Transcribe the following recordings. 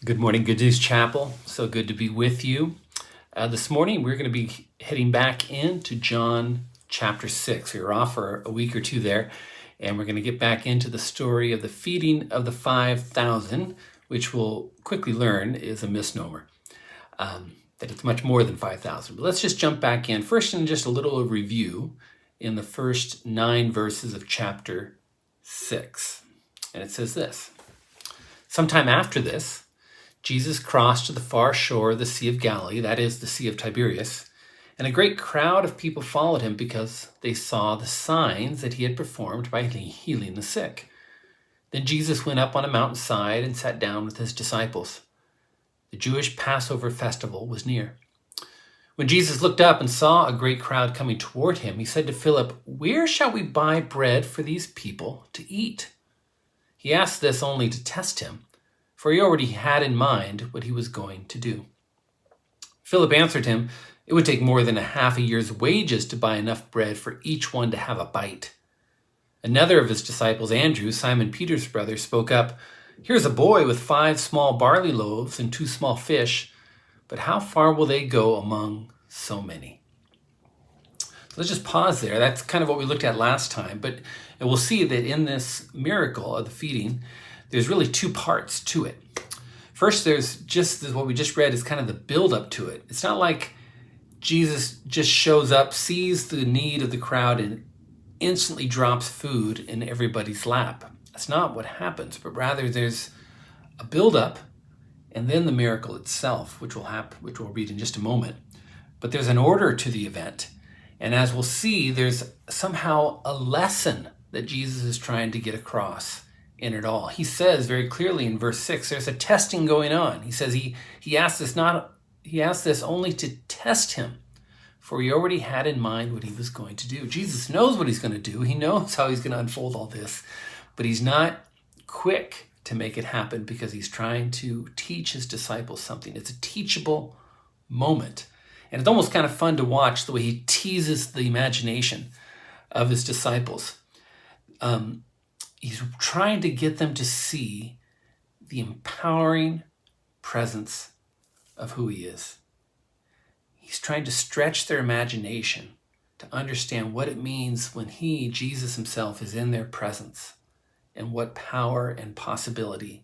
Good morning, Good News Chapel. So good to be with you. This morning, we're going to be heading back into John chapter 6. We were off for a week or two there, and we're going to get back into the story of the feeding of the 5,000, which we'll quickly learn is a misnomer, that it's much more than 5,000. But let's just jump back in. First, in just a little review in the first 9 verses of chapter 6. And it says this: Sometime after this, Jesus crossed to the far shore of the Sea of Galilee, that is, the Sea of Tiberias, and a great crowd of people followed him because they saw the signs that he had performed by healing the sick. Then Jesus went up on a mountainside and sat down with his disciples. The Jewish Passover festival was near. When Jesus looked up and saw a great crowd coming toward him, he said to Philip, "Where shall we buy bread for these people to eat?" He asked this only to test him, for he already had in mind what he was going to do. Philip answered him, "It would take more than half a year's wages to buy enough bread for each one to have a bite." Another of his disciples, Andrew, Simon Peter's brother, spoke up, "Here's a boy with 5 small barley loaves and 2 small fish, but how far will they go among so many?" So let's just pause there. That's kind of what we looked at last time, but we'll see that in this miracle of the feeding, there's really 2 parts to it. First, there's just what we just read is kind of the build up to it. It's not like Jesus just shows up, sees the need of the crowd, and instantly drops food in everybody's lap. That's not what happens, but rather there's a build up and then the miracle itself, which we'll read in just a moment. But there's an order to the event. And as we'll see, there's somehow a lesson that Jesus is trying to get across in it all. He says very clearly in verse 6, there's a testing going on. He says he asked this only to test him, for he already had in mind what he was going to do. Jesus knows what he's going to do. He knows how he's going to unfold all this, but he's not quick to make it happen because he's trying to teach his disciples something. It's a teachable moment. And it's almost kind of fun to watch the way he teases the imagination of his disciples. He's trying to get them to see the empowering presence of who he is. He's trying to stretch their imagination to understand what it means when he, Jesus himself, is in their presence and what power and possibility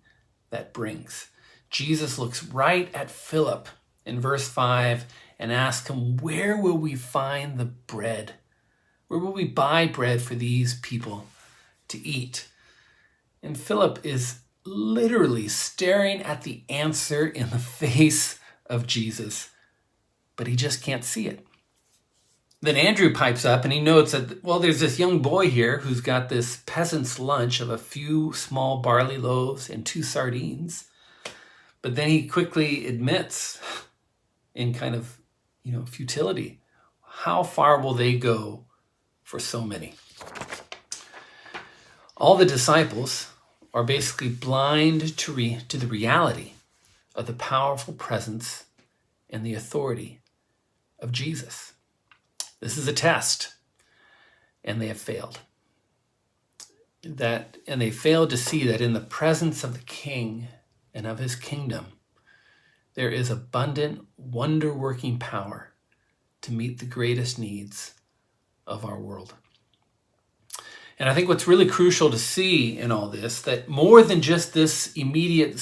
that brings. Jesus looks right at Philip in verse 5 and asks him, "Where will we find the bread? Where will we buy bread for these people to eat?" And Philip is literally staring at the answer in the face of Jesus, but he just can't see it. Then Andrew pipes up and he notes that, well, there's this young boy here who's got this peasant's lunch of a few small barley loaves and 2 sardines. But then he quickly admits in kind of, futility, how far will they go for so many? All the disciples are basically blind to the reality of the powerful presence and the authority of Jesus. This is a test, and they have failed. And they failed to see that in the presence of the King and of his kingdom, there is abundant, wonder-working power to meet the greatest needs of our world. And I think what's really crucial to see in all this, that more than just this immediate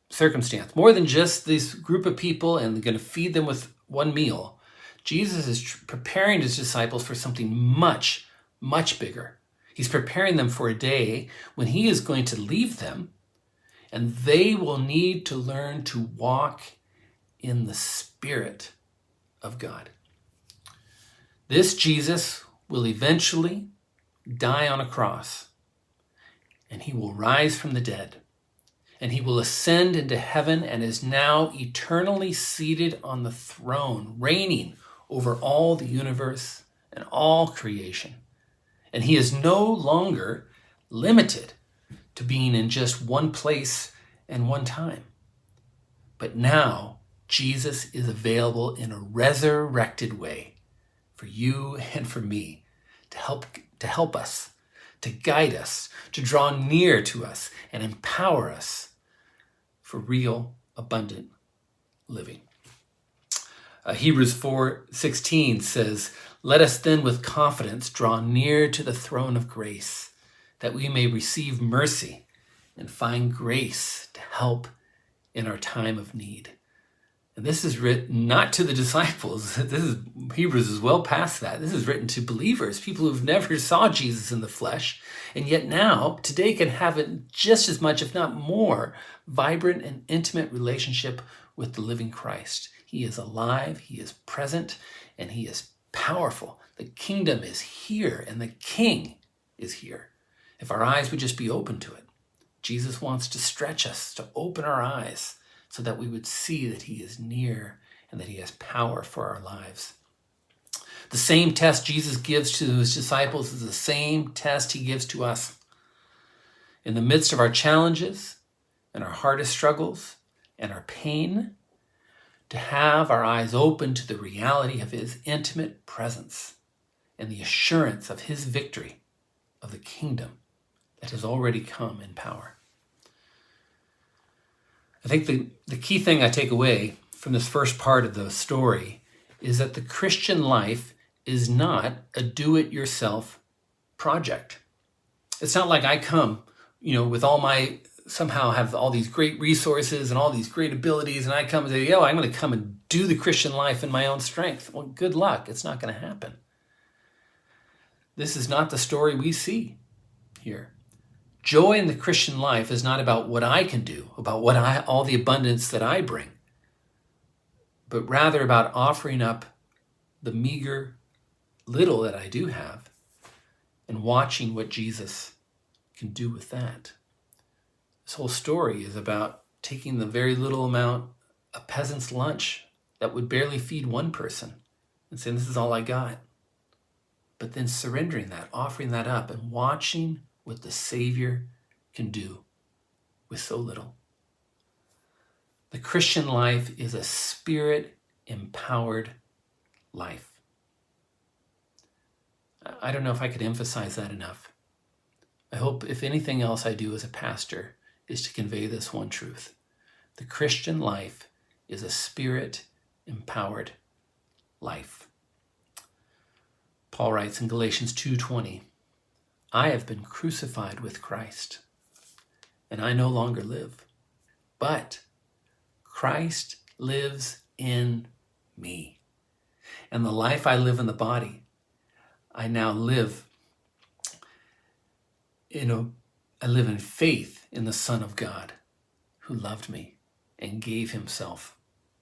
circumstance, more than just this group of people and going to feed them with one meal, Jesus is preparing his disciples for something much, much bigger. He's preparing them for a day when he is going to leave them, and they will need to learn to walk in the Spirit of God. This Jesus will eventually die on a cross, and he will rise from the dead, and he will ascend into heaven and is now eternally seated on the throne, reigning over all the universe and all creation. And he is no longer limited to being in just one place and one time. But now Jesus is available in a resurrected way for you and for me to help us, to guide us, to draw near to us and empower us for real abundant living. Hebrews 4:16 says, "Let us then with confidence draw near to the throne of grace, that we may receive mercy and find grace to help in our time of need." And this is written not to the disciples. Hebrews is well past that. This is written to believers, people who've never saw Jesus in the flesh, and yet now, today, can have it just as much, if not more, vibrant and intimate relationship with the living Christ. He is alive, he is present, and he is powerful. The kingdom is here, and the King is here. If our eyes would just be open to it. Jesus wants to stretch us, to open our eyes, so that we would see that he is near and that he has power for our lives. The same test Jesus gives to his disciples is the same test he gives to us. In the midst of our challenges and our hardest struggles and our pain, to have our eyes open to the reality of his intimate presence and the assurance of his victory of the kingdom that has already come in power. I think the key thing I take away from this first part of the story is that the Christian life is not a do-it-yourself project. It's not like I come, with all my, somehow have all these great resources and all these great abilities, and I come and say, I'm going to come and do the Christian life in my own strength. Well, good luck. It's not going to happen. This is not the story we see here. Joy in the Christian life is not about what I can do, about all the abundance that I bring, but rather about offering up the meager little that I do have and watching what Jesus can do with that. This whole story is about taking the very little amount, a peasant's lunch that would barely feed one person, and saying, this is all I got. But then surrendering that, offering that up, and watching what the Savior can do with so little. The Christian life is a spirit-empowered life. I don't know if I could emphasize that enough. I hope, if anything else I do as a pastor, is to convey this one truth. The Christian life is a spirit-empowered life. Paul writes in Galatians 2:20, "I have been crucified with Christ, and I no longer live, but Christ lives in me. And the life I live in the body, I now live I live in faith in the Son of God, who loved me and gave himself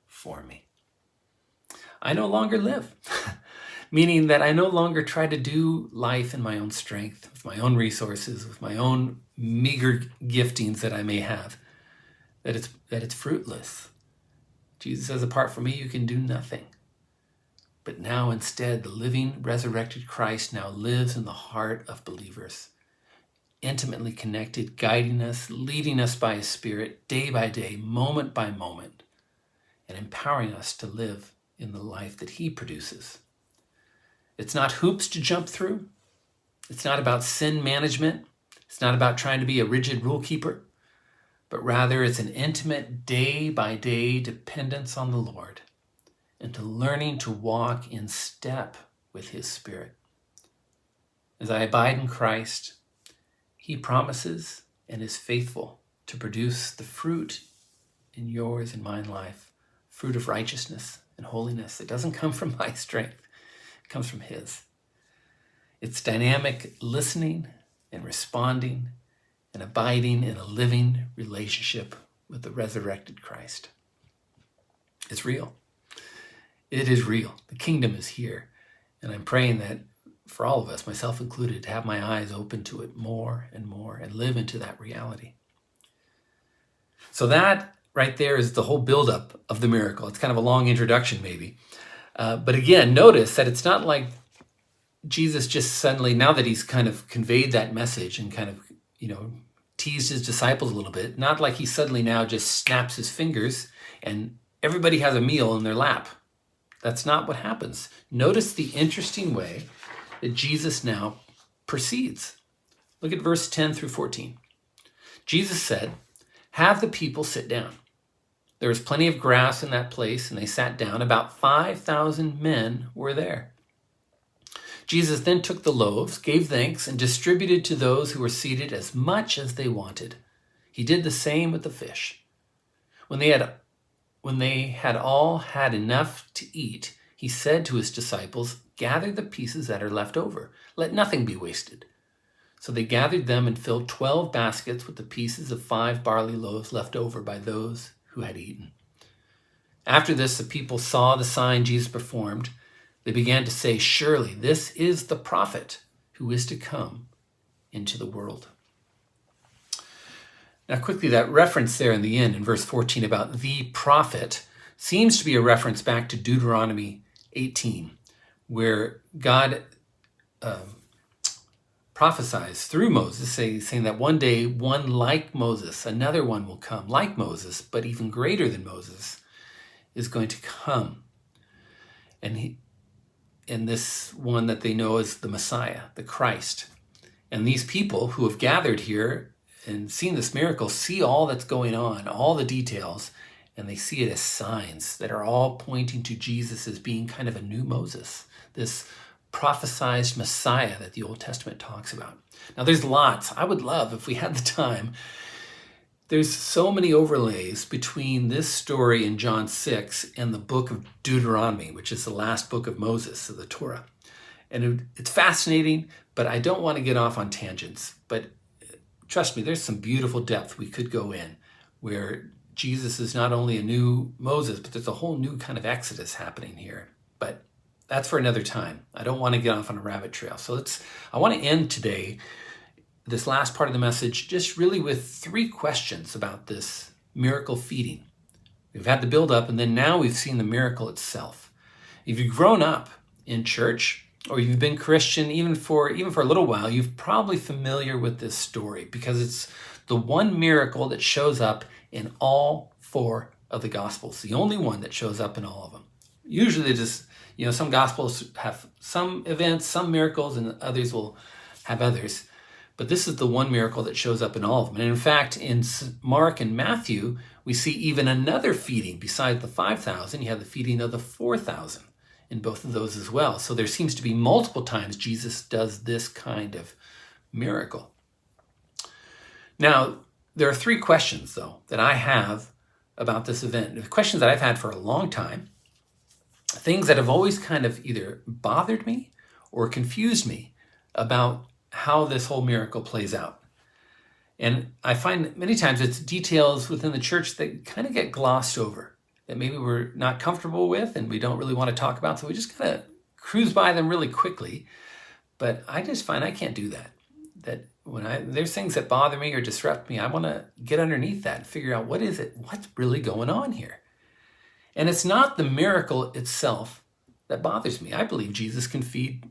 for me." I no longer live, meaning that I no longer try to do life in my own strength, with my own resources, with my own meager giftings that I may have, that it's fruitless. Jesus says, apart from me, you can do nothing. But now instead, the living, resurrected Christ now lives in the heart of believers, intimately connected, guiding us, leading us by his Spirit, day by day, moment by moment, and empowering us to live in the life that he produces. It's not hoops to jump through. It's not about sin management. It's not about trying to be a rigid rule keeper, but rather it's an intimate day-by-day dependence on the Lord and to learning to walk in step with his Spirit. As I abide in Christ, he promises and is faithful to produce the fruit in yours and mine life, fruit of righteousness and holiness. It doesn't come from my strength. It comes from his. It's dynamic listening and responding and abiding in a living relationship with the resurrected Christ. It's real. It is real. The kingdom is here. And I'm praying that for all of us, myself included, to have my eyes open to it more and more and live into that reality. So that right there is the whole buildup of the miracle. It's kind of a long introduction maybe. But again, notice that it's not like Jesus just suddenly, now that he's kind of conveyed that message and kind of, teased his disciples a little bit, not like he suddenly now just snaps his fingers and everybody has a meal in their lap. That's not what happens. Notice the interesting way that Jesus now proceeds. Look at verse 10 through 14. Jesus said, "Have the people sit down." There was plenty of grass in that place, and they sat down. About 5,000 men were there. Jesus then took the loaves, gave thanks, and distributed to those who were seated as much as they wanted. He did the same with the fish. When they had all had enough to eat, he said to his disciples, "Gather the pieces that are left over. Let nothing be wasted." So they gathered them and filled 12 baskets with the pieces of 5 barley loaves left over by those who had eaten. After this, the people saw the sign Jesus performed. They began to say, "Surely this is the prophet who is to come into the world." Now quickly, that reference there in the end in verse 14 about the prophet seems to be a reference back to Deuteronomy 18, where God prophesies through Moses, saying that one day one like Moses, another one will come like Moses, but even greater than Moses, is going to come. And this one that they know as the Messiah, the Christ. And these people who have gathered here and seen this miracle see all that's going on, all the details, and they see it as signs that are all pointing to Jesus as being kind of a new Moses, this prophesized Messiah that the Old Testament talks about. Now there's lots. I would love, if we had the time, there's so many overlays between this story in John 6 and the book of Deuteronomy, which is the last book of Moses, of the Torah. And it's fascinating, but I don't want to get off on tangents. But trust me, there's some beautiful depth we could go in, where Jesus is not only a new Moses, but there's a whole new kind of exodus happening here. But that's for another time. I don't want to get off on a rabbit trail. So I want to end today, this last part of the message, just really with 3 questions about this miracle feeding. We've had the build up, and then now we've seen the miracle itself. If you've grown up in church, or you've been Christian even for a little while, you're probably familiar with this story, because it's the one miracle that shows up in all 4 of the Gospels, the only one that shows up in all of them. Usually just, some Gospels have some events, some miracles, and others will have others. But this is the one miracle that shows up in all of them. And in fact, in Mark and Matthew, we see even another feeding. Besides the 5,000, you have the feeding of the 4,000 in both of those as well. So there seems to be multiple times Jesus does this kind of miracle. Now, there are 3 questions, though, that I have about this event. The questions that I've had for a long time, things that have always kind of either bothered me or confused me about how this whole miracle plays out. And I find many times it's details within the church that kind of get glossed over, that maybe we're not comfortable with and we don't really want to talk about, so we just kind of cruise by them really quickly. But I just find I can't do that. That when there's things that bother me or disrupt me, I want to get underneath that and figure out what's really going on here. And it's not the miracle itself that bothers me. I believe Jesus can feed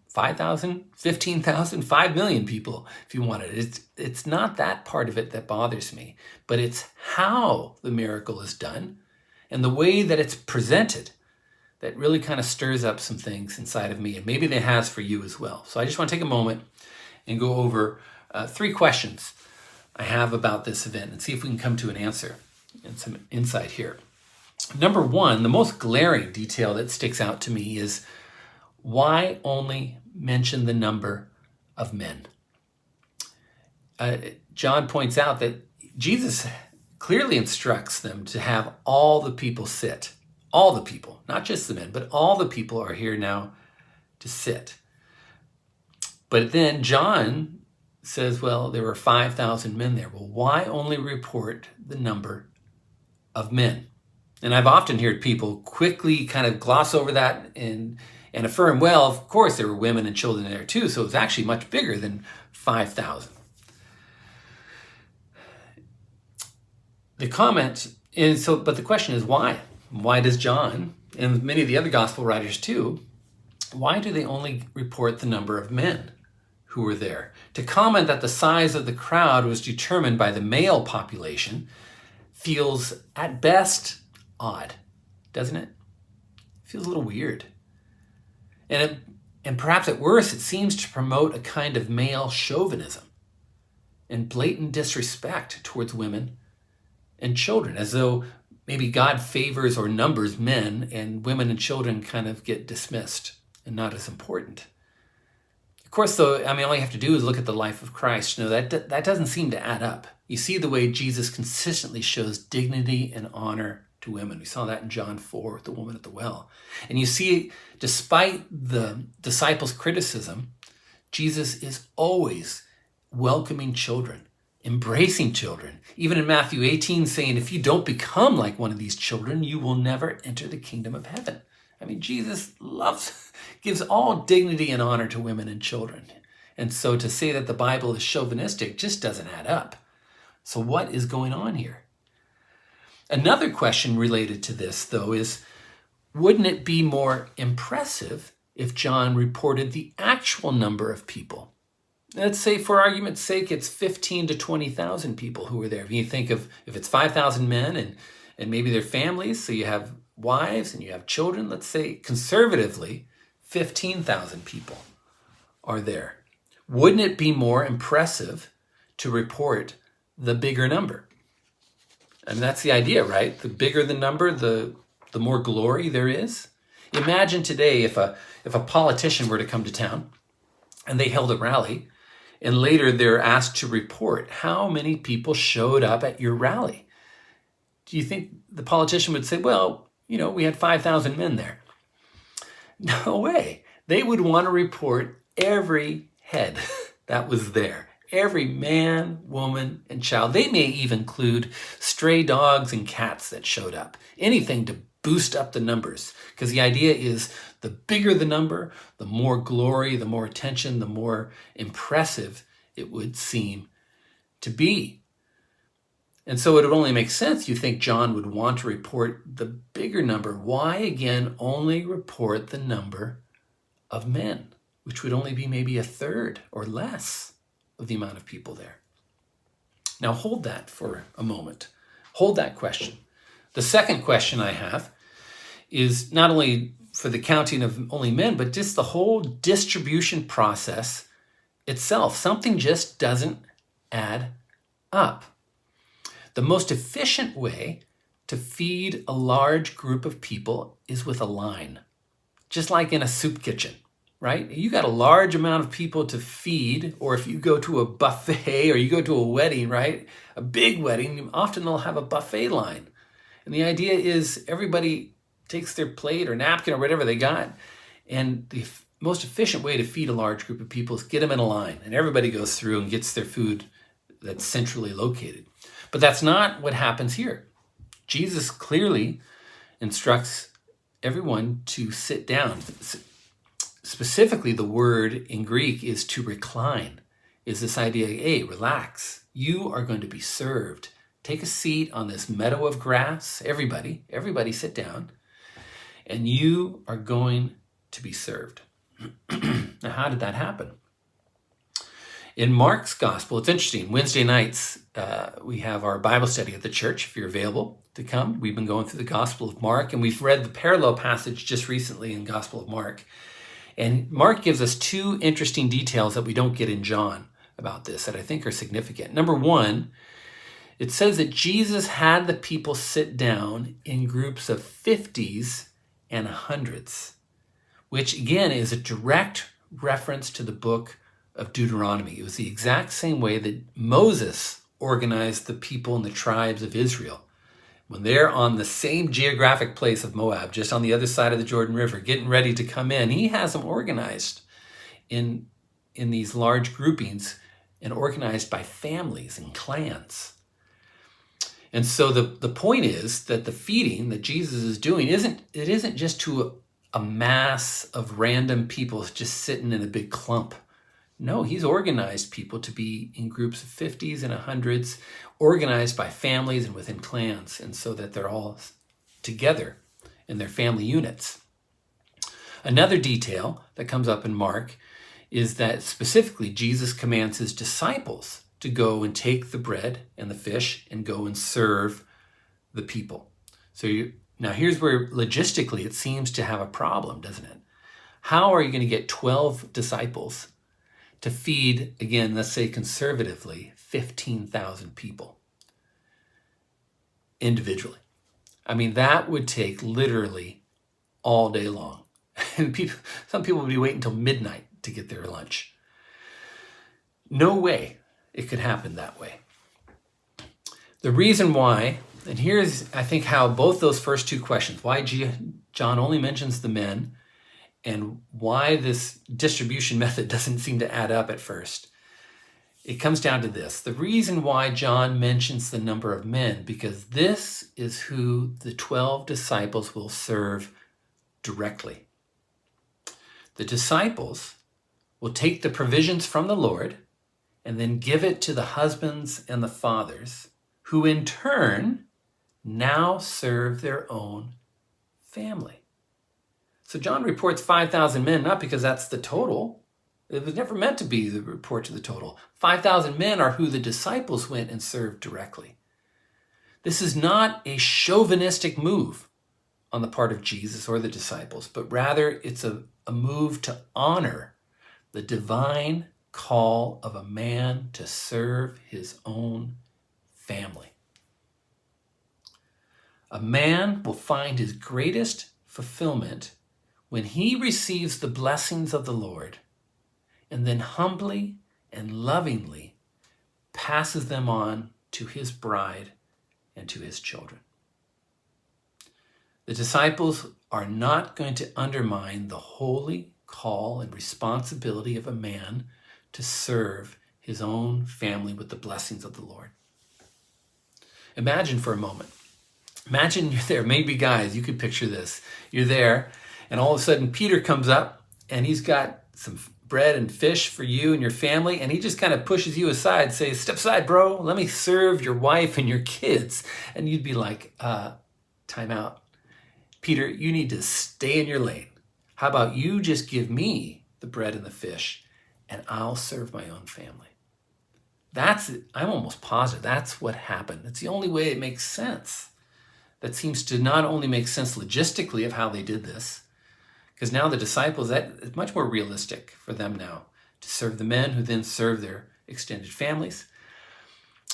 5,000, 15,000, 5 million people if you wanted. It's not that part of it that bothers me, but it's how the miracle is done and the way that it's presented that really kind of stirs up some things inside of me, and maybe it has for you as well. So I just want to take a moment and go over 3 questions I have about this event and see if we can come to an answer and some insight here. Number 1, the most glaring detail that sticks out to me is, why only mention the number of men? John points out that Jesus clearly instructs them to have all the people sit. All the people, not just the men, but all the people are here now to sit. But then John says, well, there were 5,000 men there. Well, why only report the number of men? And I've often heard people quickly kind of gloss over that and affirm, well, of course there were women and children there too, so it was actually much bigger than 5,000. The comment is, but the question is why? Why does John, and many of the other gospel writers too, why do they only report the number of men who were there? To comment that the size of the crowd was determined by the male population feels at best odd, doesn't it? It feels a little weird. And perhaps at worst, it seems to promote a kind of male chauvinism and blatant disrespect towards women and children, as though maybe God favors or numbers men, and women and children kind of get dismissed and not as important. Of course, though, all you have to do is look at the life of Christ. That doesn't seem to add up. You see the way Jesus consistently shows dignity and honor to women. We saw that in John 4 with the woman at the well. And you see, despite the disciples' criticism, Jesus is always welcoming children, embracing children. Even in Matthew 18 saying, if you don't become like one of these children, you will never enter the kingdom of heaven. Jesus gives all dignity and honor to women and children. And so to say that the Bible is chauvinistic just doesn't add up. So what is going on here? Another question related to this, though, is wouldn't it be more impressive if John reported the actual number of people? Let's say, for argument's sake, it's 15 to 20,000 people who were there. If you think of if it's 5,000 men and maybe their families, so you have wives and you have children, let's say conservatively 15,000 people are there. Wouldn't it be more impressive to report the bigger number? That's the idea, right? The bigger the number, the more glory there is. Imagine today if a politician were to come to town and they held a rally, and later they're asked to report how many people showed up at your rally. Do you think the politician would say, well, we had 5,000 men there? No way. They would want to report every head that was there. Every man, woman, and child. They may even include stray dogs and cats that showed up. Anything to boost up the numbers. Because the idea is the bigger the number, the more glory, the more attention, the more impressive it would seem to be. And so it would only make sense, you think John would want to report the bigger number. Why, again, only report the number of men, which would only be maybe a third or less of the amount of people there? Now hold that for a moment. Hold that question. The second question I have is not only for the counting of only men, but just the whole distribution process itself. Something just doesn't add up. The most efficient way to feed a large group of people is with a line, just like in a soup kitchen, right? You got a large amount of people to feed, or if you go to a buffet or you go to a wedding, right? A big wedding, often they'll have a buffet line. And the idea is everybody takes their plate or napkin or whatever they got, and the most efficient way to feed a large group of people is get them in a line, and everybody goes through and gets their food that's centrally located. But that's not what happens here. Jesus clearly instructs everyone to sit down. Specifically, the word in Greek is to recline, is this idea, hey, relax. You are going to be served. Take a seat on this meadow of grass. Everybody sit down, and you are going to be served. Now, how did that happen? In Mark's gospel, it's interesting. Wednesday nights, we have our Bible study at the church. If you're available to come, we've been going through the Gospel of Mark, and we've read the parallel passage just recently in Gospel of Mark. And Mark gives us two interesting details that we don't get in John about this that I think are significant. Number one, it says that Jesus had the people sit down in groups of 50s and 100s, which again is a direct reference to the book of Deuteronomy. It was the exact same way that Moses organized the people and the tribes of Israel. When they're on the same geographic place of Moab, just on the other side of the Jordan River, getting ready to come in, he has them organized in these large groupings and organized by families and clans. And so the point is that the feeding that Jesus is doing isn't just to a mass of random people just sitting in a big clump. No, he's organized people to be in groups of 50s and 100s, organized by families and within clans, and so that they're all together in their family units. Another detail that comes up in Mark is that specifically Jesus commands his disciples to go and take the bread and the fish and go and serve the people. Now here's where logistically it seems to have a problem, doesn't it? How are you going to get 12 disciples to feed, again, let's say conservatively, 15,000 people individually? I mean, that would take literally all day long. And some people would be waiting until midnight to get their lunch. No way it could happen that way. The reason why, and here's, I think, how both those first two questions, why John only mentions the men and why this distribution method doesn't seem to add up at first, it comes down to this. The reason why John mentions the number of men, because this is who the 12 disciples will serve directly. The disciples will take the provisions from the Lord and then give it to the husbands and the fathers, who in turn now serve their own family. So John reports 5,000 men, not because that's the total. It was never meant to be the report to the total. 5,000 men are who the disciples went and served directly. This is not a chauvinistic move on the part of Jesus or the disciples, but rather it's a move to honor the divine call of a man to serve his own family. A man will find his greatest fulfillment when he receives the blessings of the Lord and then humbly and lovingly passes them on to his bride and to his children. The disciples are not going to undermine the holy call and responsibility of a man to serve his own family with the blessings of the Lord. Imagine for a moment. Imagine you're there, maybe guys, you could picture this. You're there, and all of a sudden Peter comes up, and he's got some bread and fish for you and your family, and he just kind of pushes you aside, says, "Step aside, bro, let me serve your wife and your kids." And you'd be like, time out. Peter, you need to stay in your lane. How about you just give me the bread and the fish, and I'll serve my own family? I'm almost positive that's what happened. It's the only way it makes sense. That seems to not only make sense logistically of how they did this, because now the disciples, that is much more realistic for them now to serve the men who then serve their extended families.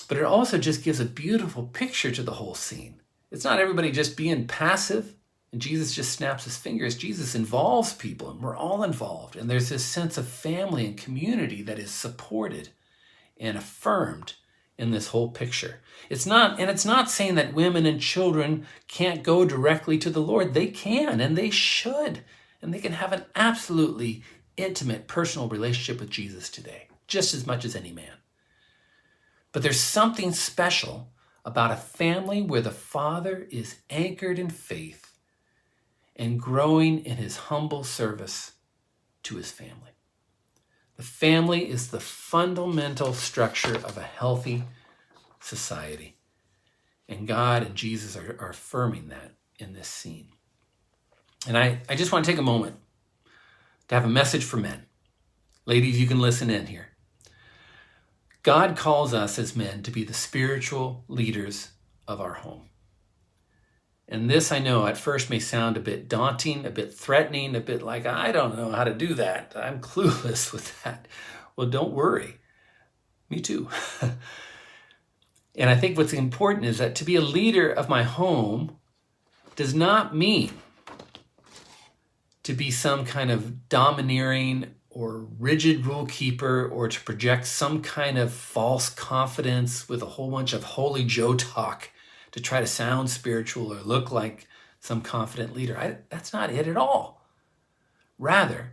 But it also just gives a beautiful picture to the whole scene. It's not everybody just being passive and Jesus just snaps his fingers. Jesus involves people, and we're all involved. And there's this sense of family and community that is supported and affirmed in this whole picture. It's not saying that women and children can't go directly to the Lord. They can, and they should. And they can have an absolutely intimate, personal relationship with Jesus today, just as much as any man. But there's something special about a family where the father is anchored in faith and growing in his humble service to his family. The family is the fundamental structure of a healthy society. And God and Jesus are affirming that in this scene. And I just want to take a moment to have a message for men. Ladies, you can listen in here. God calls us as men to be the spiritual leaders of our home. And this, I know, at first may sound a bit daunting, a bit threatening, a bit like, I don't know how to do that. I'm clueless with that. Well, don't worry. Me too. And I think what's important is that to be a leader of my home does not mean to be some kind of domineering or rigid rule keeper, or to project some kind of false confidence with a whole bunch of holy Joe talk to try to sound spiritual or look like some confident leader. That's not it at all. Rather,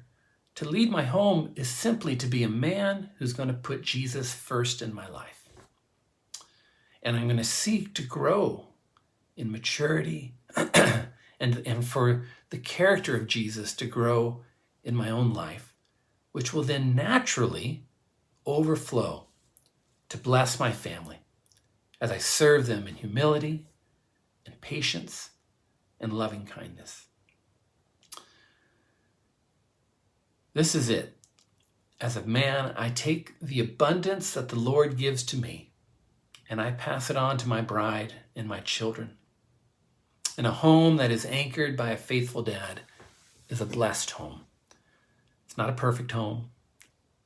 to lead my home is simply to be a man who's going to put Jesus first in my life. And I'm going to seek to grow in maturity and for the character of Jesus to grow in my own life, which will then naturally overflow to bless my family as I serve them in humility and patience and loving kindness. This is it. As a man, I take the abundance that the Lord gives to me and I pass it on to my bride and my children. And a home that is anchored by a faithful dad is a blessed home. It's not a perfect home,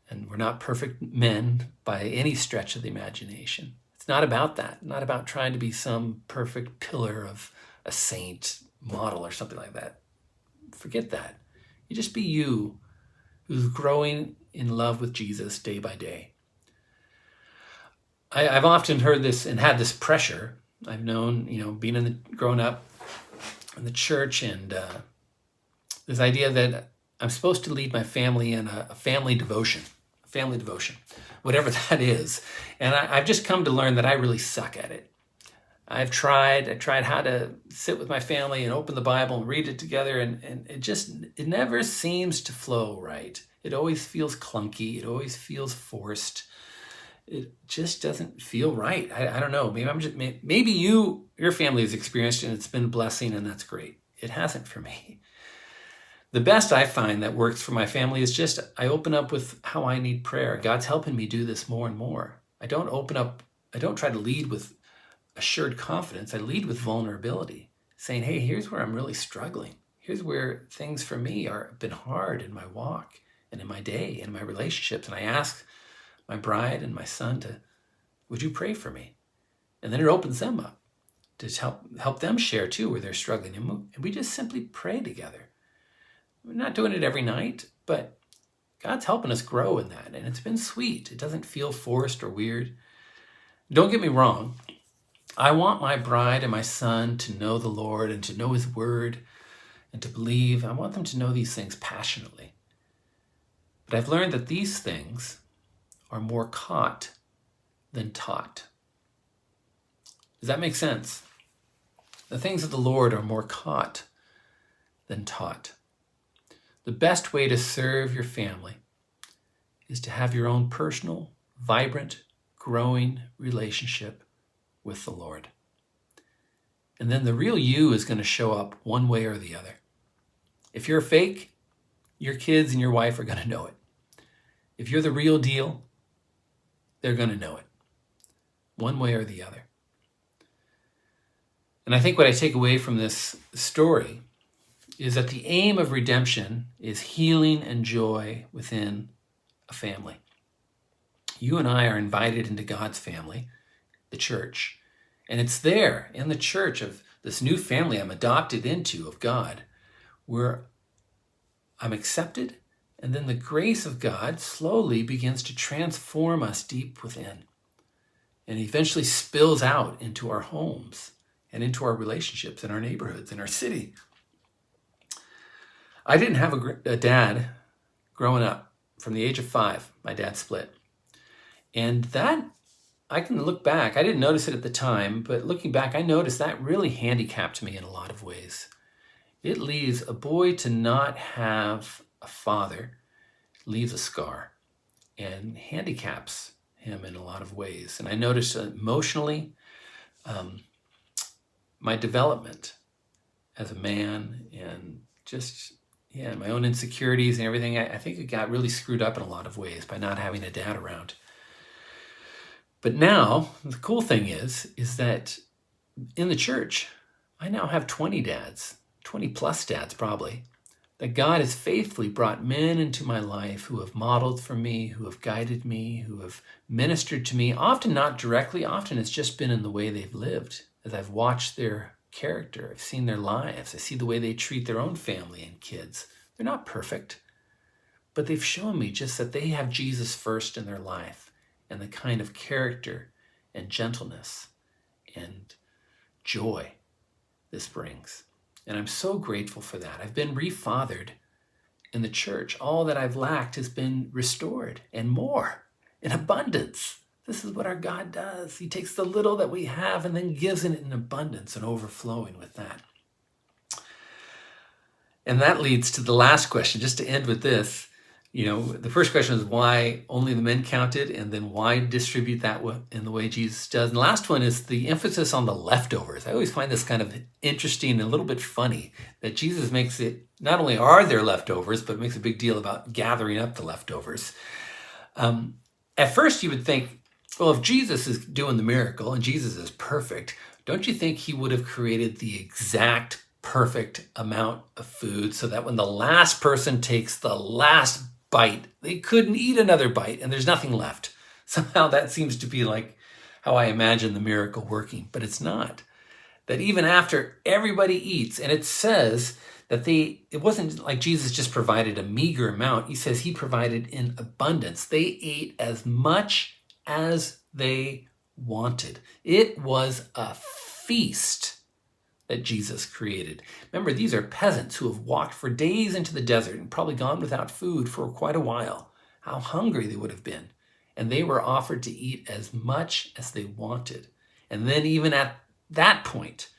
and we're not perfect men by any stretch of the imagination. It's not about that, not about trying to be some perfect pillar of a saint model or something like that. Forget that. You just be you, who's growing in love with Jesus day by day. I've often heard this and had this pressure. I've known, being growing up in the church, and this idea that I'm supposed to lead my family in a family devotion, whatever that is. And I've just come to learn that I really suck at it. I tried how to sit with my family and open the Bible and read it together, and it never seems to flow right. It always feels clunky. It always feels forced. It just doesn't feel right. I don't know. Maybe your family has experienced it and it's been a blessing, and that's great. It hasn't for me. The best I find that works for my family is just I open up with how I need prayer. God's helping me do this more and more. I don't try to lead with assured confidence. I lead with vulnerability, saying, hey, here's where I'm really struggling. Here's where things for me have been hard in my walk and in my day and my relationships. And I ask my bride and my son would you pray for me? And then it opens them up to help them share too where they're struggling. And we just simply pray together. We're not doing it every night, but God's helping us grow in that. And it's been sweet. It doesn't feel forced or weird. Don't get me wrong. I want my bride and my son to know the Lord and to know his word and to believe. I want them to know these things passionately. But I've learned that these things are more caught than taught. Does that make sense? The things of the Lord are more caught than taught. The best way to serve your family is to have your own personal, vibrant, growing relationship with the Lord. And then the real you is going to show up one way or the other. If you're fake, your kids and your wife are going to know it. If you're the real deal, they're going to know it, one way or the other. And I think what I take away from this story is that the aim of redemption is healing and joy within a family. You and I are invited into God's family, the church. And it's there in the church of this new family I'm adopted into of God, where I'm accepted, and then the grace of God slowly begins to transform us deep within, and eventually spills out into our homes and into our relationships in our neighborhoods, in our city. I didn't have a dad growing up. From the age of 5, my dad split. And that, I can look back, I didn't notice it at the time, but looking back, I noticed that really handicapped me in a lot of ways. It leaves a boy to not have a father, leaves a scar and handicaps him in a lot of ways. And I noticed emotionally, my development as a man and just, my own insecurities and everything, I think it got really screwed up in a lot of ways by not having a dad around. But now, the cool thing is that in the church, I now have 20 dads, 20 plus dads probably, that God has faithfully brought men into my life who have modeled for me, who have guided me, who have ministered to me, often not directly, often it's just been in the way they've lived. As I've watched their character, I've seen their lives, I see the way they treat their own family and kids. They're not perfect, but they've shown me just that they have Jesus first in their life, and the kind of character and gentleness and joy this brings. And I'm so grateful for that. I've been refathered in the church. All that I've lacked has been restored and more in abundance. This is what our God does. He takes the little that we have and then gives it in abundance and overflowing with that. And that leads to the last question, just to end with this. The first question is why only the men counted, and then why distribute that in the way Jesus does. And the last one is the emphasis on the leftovers. I always find this kind of interesting and a little bit funny that Jesus makes it, not only are there leftovers, but makes a big deal about gathering up the leftovers. At first you would think, well, if Jesus is doing the miracle and Jesus is perfect, don't you think he would have created the exact perfect amount of food so that when the last person takes the last bite, they couldn't eat another bite and there's nothing left? Somehow that seems to be like how I imagine the miracle working, but it's not. that even after everybody eats, and it says that it wasn't like Jesus just provided a meager amount. He says he provided in abundance. They ate as much as they wanted. It was a feast that Jesus created. Remember, these are peasants who have walked for days into the desert and probably gone without food for quite a while. How hungry they would have been. And they were offered to eat as much as they wanted. And then even at that point,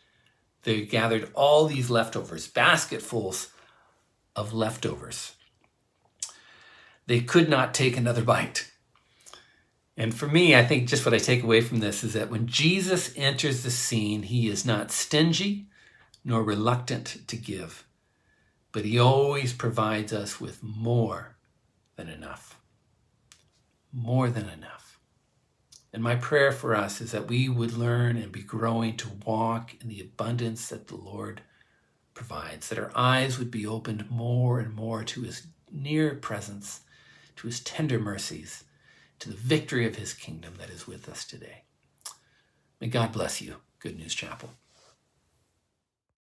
they gathered all these leftovers, basketfuls of leftovers. They could not take another bite. And for me, I think just what I take away from this is that when Jesus enters the scene, he is not stingy nor reluctant to give, but he always provides us with more than enough. More than enough. And my prayer for us is that we would learn and be growing to walk in the abundance that the Lord provides, that our eyes would be opened more and more to his near presence, to his tender mercies, to the victory of his kingdom that is with us today. May God bless you, Good News Chapel.